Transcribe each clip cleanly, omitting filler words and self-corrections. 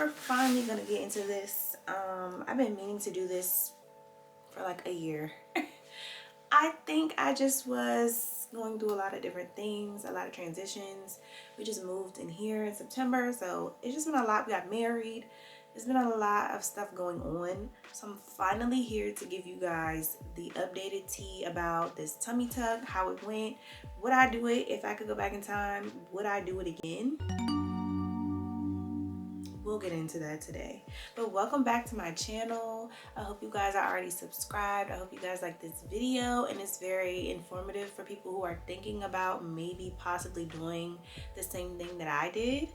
we're finally gonna get into this. I've been meaning to do this for like a year. I think I just was going through a lot of different things, a lot of transitions. We just moved in here in September, so it's just been a lot. We got married. There's been a lot of stuff going on. So I'm finally here to give you guys the updated tea about this tummy tuck, how it went, would I do it if I could go back in time, would I do it again? We'll get into that today. But welcome back to my channel. I hope you guys are already subscribed. I hope you guys like this video, and it's very informative for people who are thinking about maybe possibly doing the same thing that I did.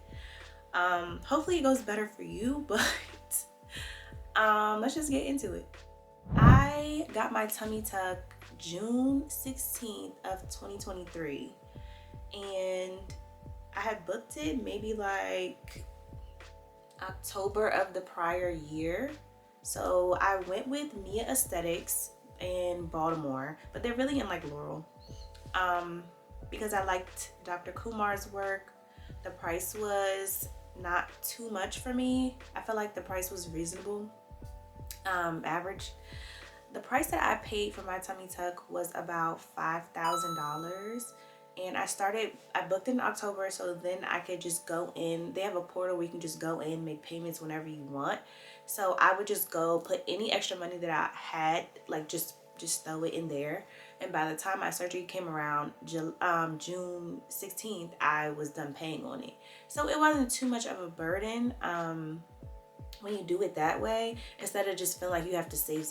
Hopefully it goes better for you, but let's just get into it. I got my tummy tuck June 16th of 2023, and I had booked it maybe like October of the prior year. So I went with Mia Aesthetics in Baltimore, but they're really in like Laurel, because I liked Dr. Kumar's work. The price was not too much for me. I felt like the price was reasonable, average. The price that I paid for my tummy tuck was about $5,000. And I booked in October, so then I could just go in. They have a portal where you can just go in, make payments whenever you want. So I would just go put any extra money that I had, like just throw it in there. And by the time my surgery came around, June 16th, I was done paying on it. So it wasn't too much of a burden. When you do it that way, instead of just feeling like you have to save.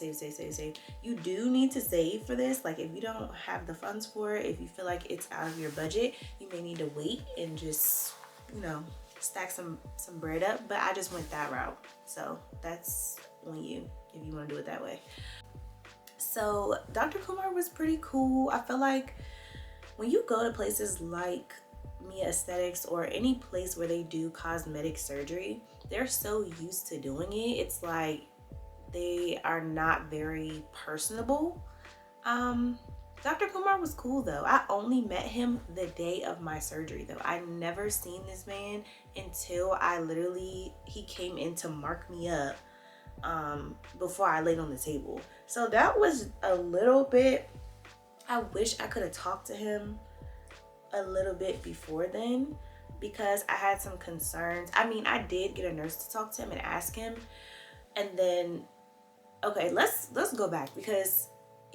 You do need to save for this. Like if you don't have the funds for it, if you feel like it's out of your budget, you may need to wait and just, you know, stack some bread up. But I just went that route. So that's on you if you want to do it that way. So Dr. Kumar was pretty cool. I feel like when you go to places like Mia Aesthetics or any place where they do cosmetic surgery, they're so used to doing it. It's like they are not very personable. Dr. Kumar was cool though. I only met him the day of my surgery though. I never seen this man until he came in to mark me up before I laid on the table. So that was a little bit, I wish I could have talked to him a little bit before then, because I had some concerns. I mean, I did get a nurse to talk to him and ask him. And then, okay, let's go back, because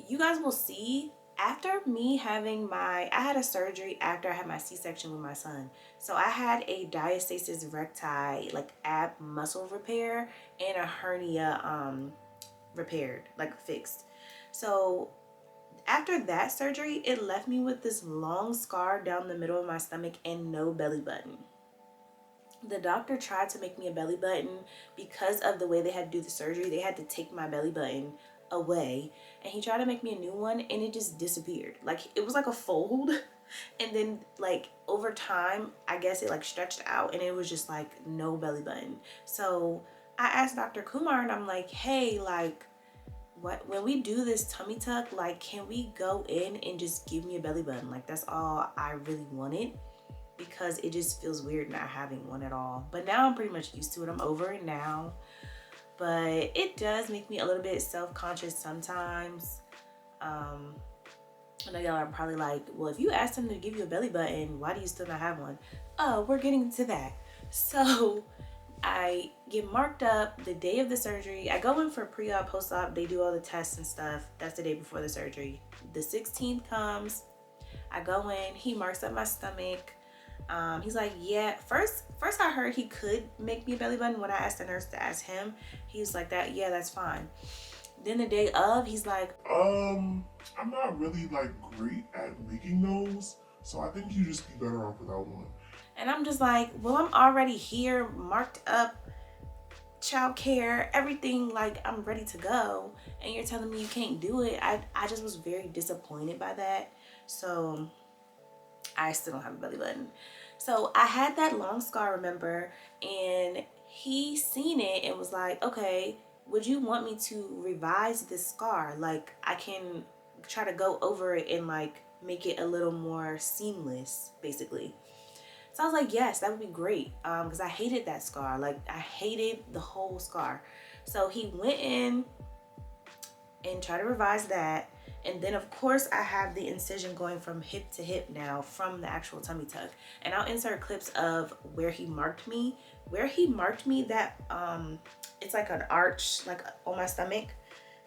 you guys will see after me having I had a surgery after I had my C-section with my son. So I had a diastasis recti, like ab muscle repair, and a hernia repaired, like fixed. So after that surgery, it left me with this long scar down the middle of my stomach and no belly button. The doctor tried to make me a belly button. Because of the way they had to do the surgery, they had to take my belly button away, and he tried to make me a new one, and it just disappeared. Like it was like a fold, and then like over time, I guess it like stretched out, and it was just like no belly button. So I asked Dr. Kumar, and I'm like, hey, like, when we do this tummy tuck, like, can we go in and just give me a belly button? Like, that's all I really wanted, because it just feels weird not having one at all. But now I'm pretty much used to it. I'm over it now. But it does make me a little bit self-conscious sometimes. I know y'all are probably like, well, if you asked him to give you a belly button, why do you still not have one? Oh, we're getting to that. So I get marked up the day of the surgery. I go in for pre-op, post-op. They do all the tests and stuff. That's the day before the surgery. The 16th comes. I go in. He marks up my stomach. He's like, yeah. First I heard he could make me a belly button. When I asked the nurse to ask him, he was like, yeah, that's fine. Then the day of, he's like, I'm not really like great at making those, so I think you just be better off without one. And I'm just like, well, I'm already here, marked up, child care, everything, like I'm ready to go, and you're telling me you can't do it. I just was very disappointed by that. So I still don't have a belly button. So I had that long scar, remember, and he seen it and was like, okay, would you want me to revise this scar? Like I can try to go over it and like make it a little more seamless, basically. So I was like, yes, that would be great. Because I hated that scar. Like, I hated the whole scar. So he went in and tried to revise that. And then of course I have the incision going from hip to hip now from the actual tummy tuck. And I'll insert clips of where he marked me. Where he marked me, that it's like an arch, like on my stomach.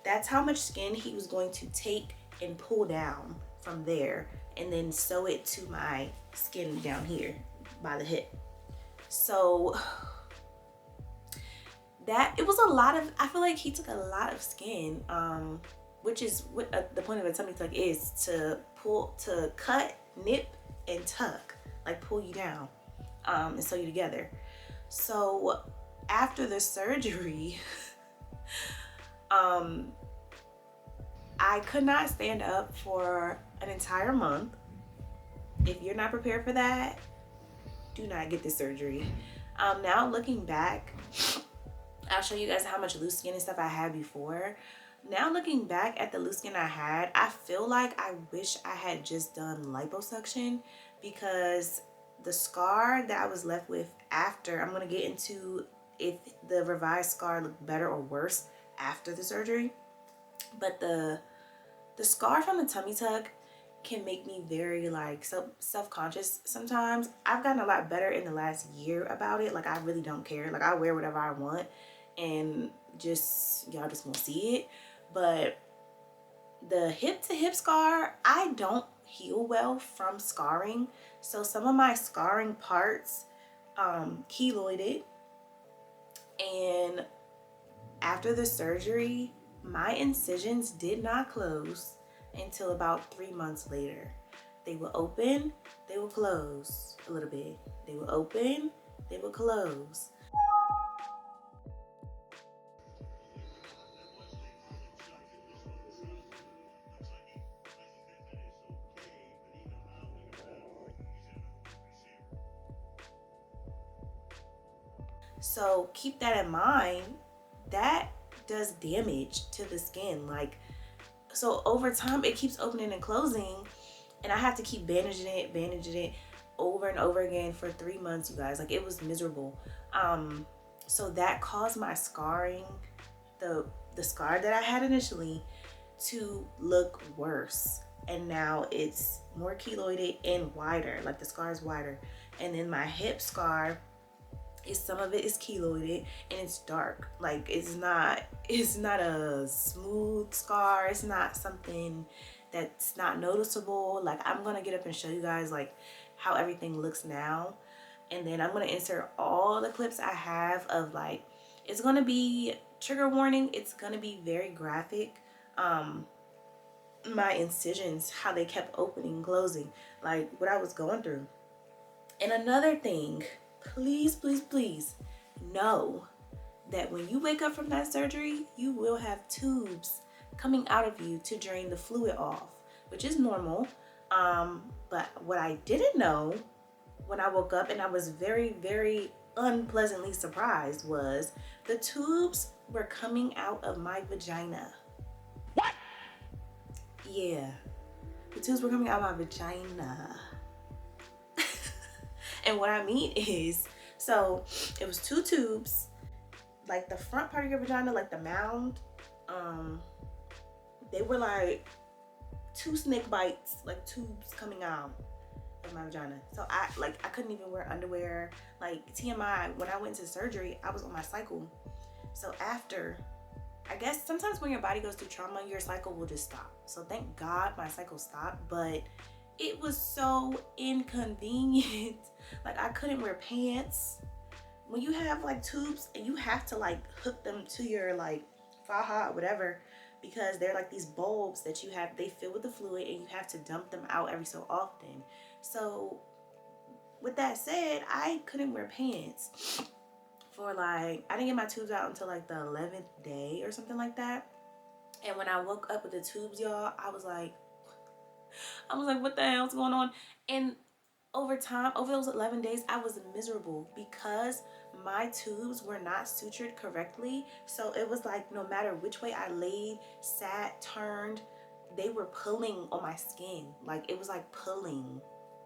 That's how much skin he was going to take and pull down from there and then sew it to my skin down here by the hip. So that, it was a lot of, I feel like he took a lot of skin, which is what the point of a tummy tuck is, to pull, to cut, nip, and tuck, like pull you down, and sew you together. So after the surgery, I could not stand up for an entire month. If you're not prepared for that, do not get this surgery. Now looking back, I'll show you guys how much loose skin and stuff I had before. Now looking back at the loose skin I had, I feel like I wish I had just done liposuction, because the scar that I was left with after, I'm going to get into if the revised scar looked better or worse after the surgery. But the scar from the tummy tuck can make me very like self-conscious sometimes. I've gotten a lot better in the last year about it. Like, I really don't care. Like, I wear whatever I want and just, y'all just won't see it. But the hip to hip scar, I don't heal well from scarring. So some of my scarring parts keloided, and after the surgery, my incisions did not close until about 3 months later. They will open, they will close a little bit. They will open, they will close. So keep that in mind. That does damage to the skin. Like, so over time it keeps opening and closing, and I have to keep bandaging it over and over again for 3 months, you guys. Like, it was miserable. So that caused my scarring, the scar that I had initially, to look worse. And now it's more keloided and wider. Like, the scar is wider. And then my hip scar, some of it is keloided and it's dark. Like, it's not a smooth scar. It's not something that's not noticeable. Like, I'm gonna get up and show you guys like how everything looks now, and then I'm gonna insert all the clips I have of, like, it's gonna be trigger warning, it's gonna be very graphic. My incisions, how they kept opening and closing, like what I was going through. And another thing, please, please, please know that when you wake up from that surgery, you will have tubes coming out of you to drain the fluid off, which is normal. But what I didn't know when I woke up, and I was very, very unpleasantly surprised, was the tubes were coming out of my vagina. What? Yeah, the tubes were coming out of my vagina. And what I mean is, so it was 2 tubes, like the front part of your vagina, like the mound, they were like 2 snake bites, like tubes coming out of my vagina. So I couldn't even wear underwear. Like, TMI, when I went to surgery, I was on my cycle. So after, I guess sometimes when your body goes through trauma, your cycle will just stop. So thank God my cycle stopped, but it was so inconvenient. Like, I couldn't wear pants. When you have like tubes and you have to like hook them to your like faja or whatever, because they're like these bulbs that you have, they fill with the fluid and you have to dump them out every so often. So with that said, I couldn't wear pants for like, I didn't get my tubes out until like the 11th day or something like that. And when I woke up with the tubes, y'all, I was like, what the hell's going on? And over time, over those 11 days, I was miserable because my tubes were not sutured correctly. So it was like, no matter which way I laid, sat, turned, they were pulling on my skin. Like, it was like pulling.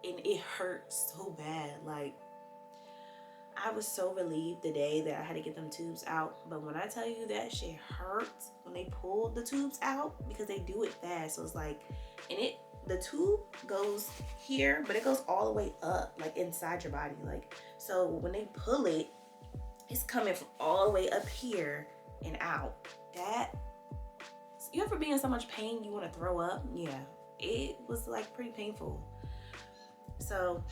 and it hurt so bad. Like, I was so relieved the day that I had to get them tubes out. But when I tell you that shit hurt when they pulled the tubes out, because they do it fast. So it's like, the tube goes here, but it goes all the way up, like inside your body. Like, so when they pull it, it's coming from all the way up here and out. You ever be in so much pain you want to throw up? Yeah, it was like pretty painful. So,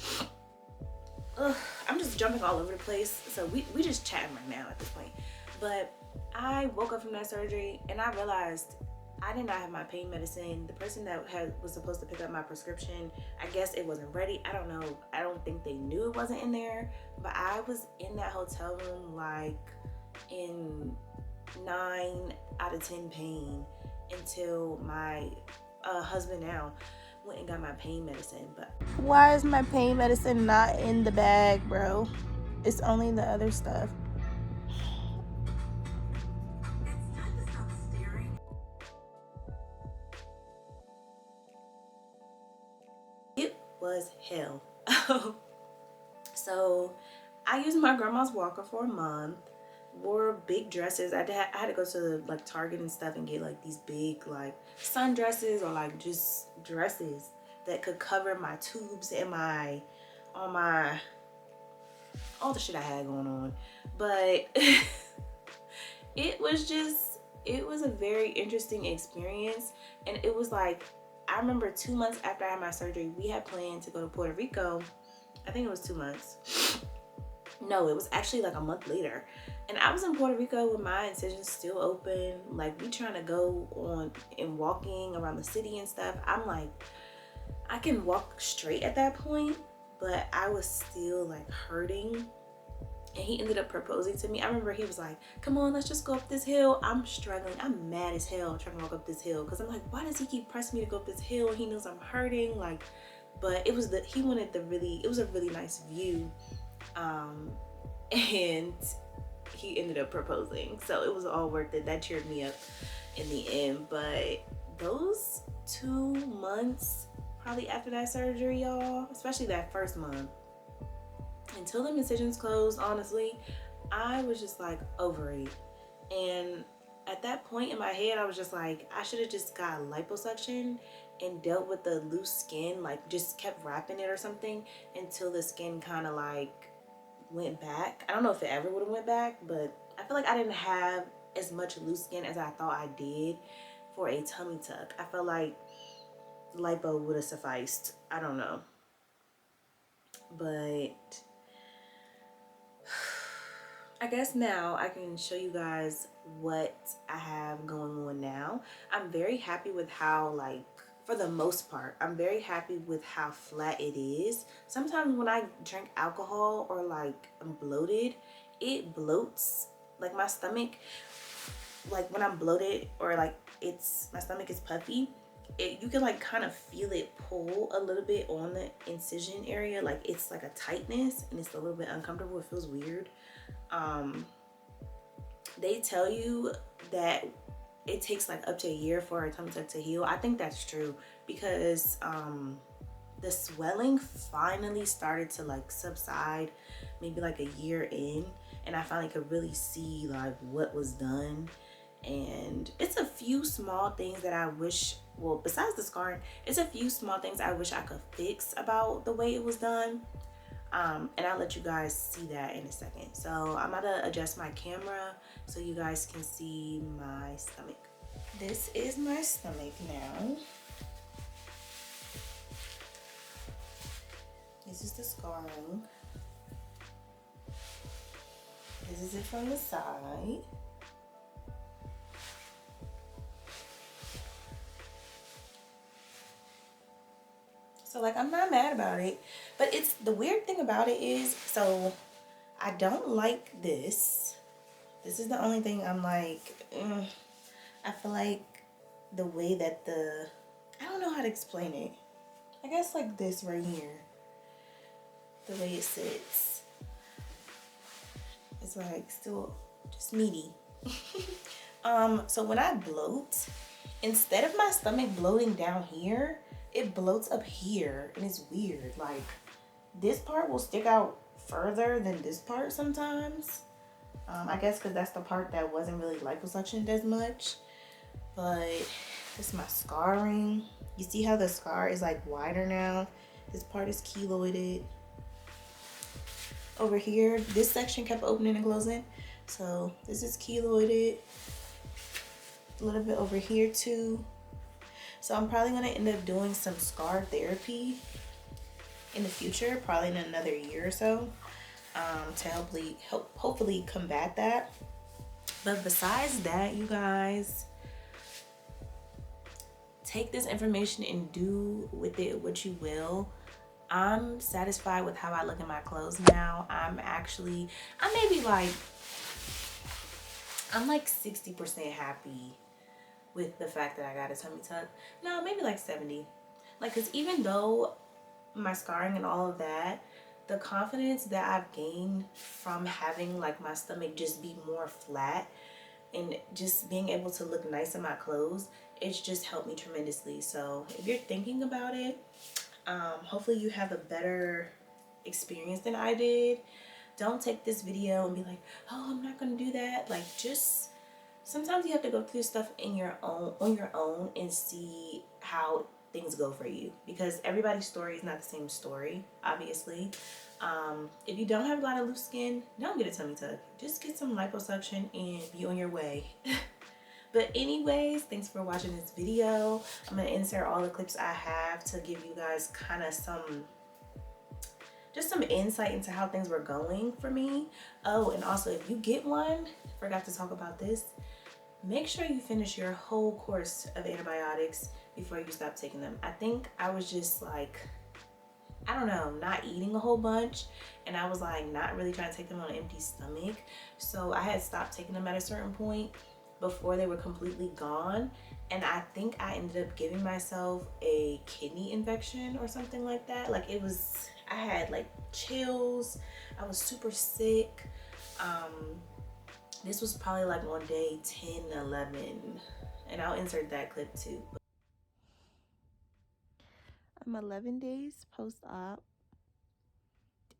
I'm just jumping all over the place. So we just chatting right now at this point. But I woke up from that surgery and I realized I did not have my pain medicine. The person that was supposed to pick up my prescription, I guess it wasn't ready. I don't know. I don't think they knew it wasn't in there. But I was in that hotel room like in 9 out of 10 pain until my husband now went and got my pain medicine. But why is my pain medicine not in the bag, bro? It's only the other stuff. It was hell. So I used my grandma's walker for a month, wore big dresses. I had to go to like Target and stuff and get like these big like sundresses or like just dresses that could cover my tubes and all the shit I had going on. But it was a very interesting experience. And it was like, I remember 2 months after I had my surgery, we had planned to go to Puerto Rico. I think it was 2 months. No, it was actually like a month later. And I was in Puerto Rico with my incisions still open. Like, we trying to go on and walking around the city and stuff. I'm like, I can walk straight at that point, but I was still like hurting. And he ended up proposing to me. I remember he was like, come on, let's just go up this hill. I'm struggling. I'm mad as hell trying to walk up this hill. Cause I'm like, why does he keep pressing me to go up this hill? He knows I'm hurting. Like, but it was it was a really nice view. And he ended up proposing. So it was all worth it. That cheered me up in the end. But those 2 months, probably after that surgery, y'all, especially that first month, until the incisions closed, honestly, I was just like over it. And at that point in my head, I was just like, I should have just got liposuction and dealt with the loose skin, like just kept wrapping it or something until the skin kind of like went back. I don't know if it ever would have went back, but I feel like I didn't have as much loose skin as I thought I did for a tummy tuck. I felt like lipo would have sufficed. I don't know. But I guess now I can show you guys what I have going on now. I'm very happy with how, like, for the most part, I'm very happy with how flat it is. Sometimes when I drink alcohol or like I'm bloated, it bloats. Like my stomach, like when I'm bloated or like my stomach is puffy, you can like kind of feel it pull a little bit on the incision area. Like it's like a tightness and it's a little bit uncomfortable. It feels weird. They tell you that it takes like up to a year for a tummy tuck to heal. I think that's true because the swelling finally started to like subside maybe like a year in, and I finally could really see like what was done. And it's a few small things that I wish, well, besides the scarring, it's a few small things I wish I could fix about the way it was done. And I'll let you guys see that in a second. So I'm gonna adjust my camera so you guys can see my stomach. This is my stomach now. This is the scarring. This is it from the side. So like, I'm not mad about it, but it's the weird thing about it is, so I don't like this. This is the only thing I'm like, I feel like the way that I don't know how to explain it. I guess like this right here, the way it sits, it's like still just meaty. So when I bloat, instead of my stomach bloating down here, it bloats up here and it's weird. Like this part will stick out further than this part sometimes. I guess because that's the part that wasn't really liposuctioned as much. But this is my scarring. You see how the scar is like wider now? This part is keloided. Over here, this section kept opening and closing. So this is keloided. A little bit over here too. So I'm probably gonna end up doing some scar therapy in the future, probably in another year or so, to hopefully combat that. But besides that, you guys, take this information and do with it what you will. I'm satisfied with how I look in my clothes now. I'm like 60% happy with the fact that I got a tummy tuck. No, maybe like 70. Like, cause even though my scarring and all of that, the confidence that I've gained from having like my stomach just be more flat and just being able to look nice in my clothes, it's just helped me tremendously. So if you're thinking about it, hopefully you have a better experience than I did. Don't take this video and be like, oh, I'm not gonna do that. Like, just sometimes you have to go through stuff on your own and see how things go for you, because everybody's story is not the same story, obviously. If you don't have a lot of loose skin, don't get a tummy tuck. Just get some liposuction and be on your way. But anyways, thanks for watching this video. I'm gonna insert all the clips I have to give you guys kind of some insight into how things were going for me. Oh, and also if you get one, forgot to talk about this, make sure you finish your whole course of antibiotics before you stop taking them. I think I was just like, I don't know, not eating a whole bunch, and I was like not really trying to take them on an empty stomach. So I had stopped taking them at a certain point before they were completely gone, and I think I ended up giving myself a kidney infection or something like that. Like, it was, I had like chills, I was super sick. This was probably like on day 10, 11, and I'll insert that clip too. I'm 11 days post-op,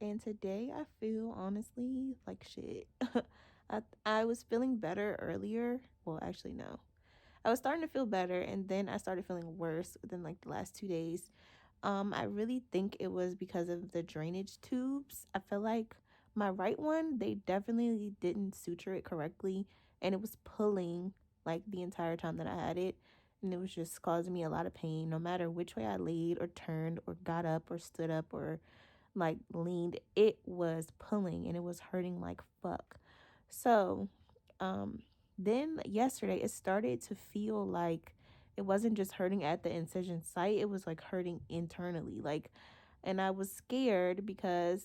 and today I feel honestly like shit. I was feeling better earlier. Well, actually, no. I was starting to feel better, and then I started feeling worse within like the last 2 days. I really think it was because of the drainage tubes. I feel like my right one, they definitely didn't suture it correctly, and it was pulling like the entire time that I had it, and it was just causing me a lot of pain no matter which way I laid or turned or got up or stood up or like leaned. It was pulling and it was hurting like fuck. So then yesterday it started to feel like it wasn't just hurting at the incision site, it was like hurting internally, like, and I was scared because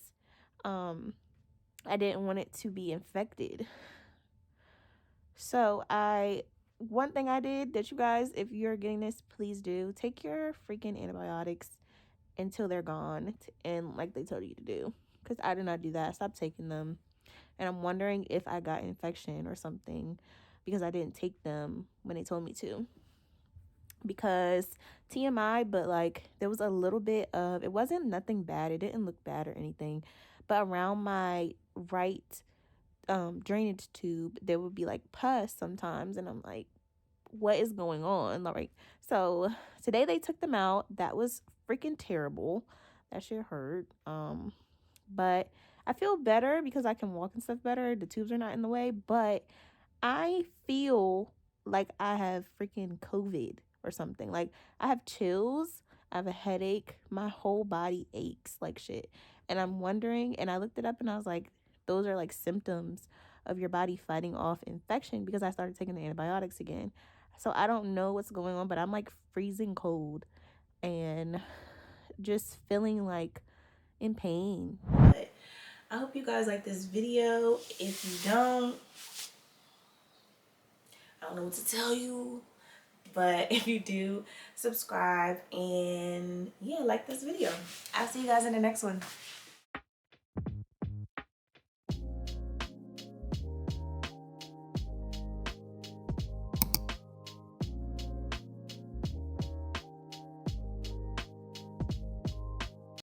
I didn't want it to be infected. So one thing I did that, you guys, if you're getting this, please do take your freaking antibiotics until they're gone, and like they told you to do, because I did not do that. I stopped taking them, and I'm wondering if I got infection or something because I didn't take them when they told me to. Because TMI, but like there was a little bit of, it wasn't nothing bad, it didn't look bad or anything, but around my right drainage tube there would be like pus sometimes, and I'm like, what is going on? Like, so today they took them out. That was freaking terrible. That shit hurt. But I feel better because I can walk and stuff better. The tubes are not in the way, but I feel like I have freaking COVID or something. Like, I have chills, I have a headache, my whole body aches like shit. And I'm wondering, and I looked it up and I was like, those are like symptoms of your body fighting off infection, because I started taking the antibiotics again. So I don't know what's going on, but I'm like freezing cold and just feeling like in pain. But I hope you guys like this video. If you don't, I don't know what to tell you, but if you do, subscribe and yeah, like this video. I'll see you guys in the next one.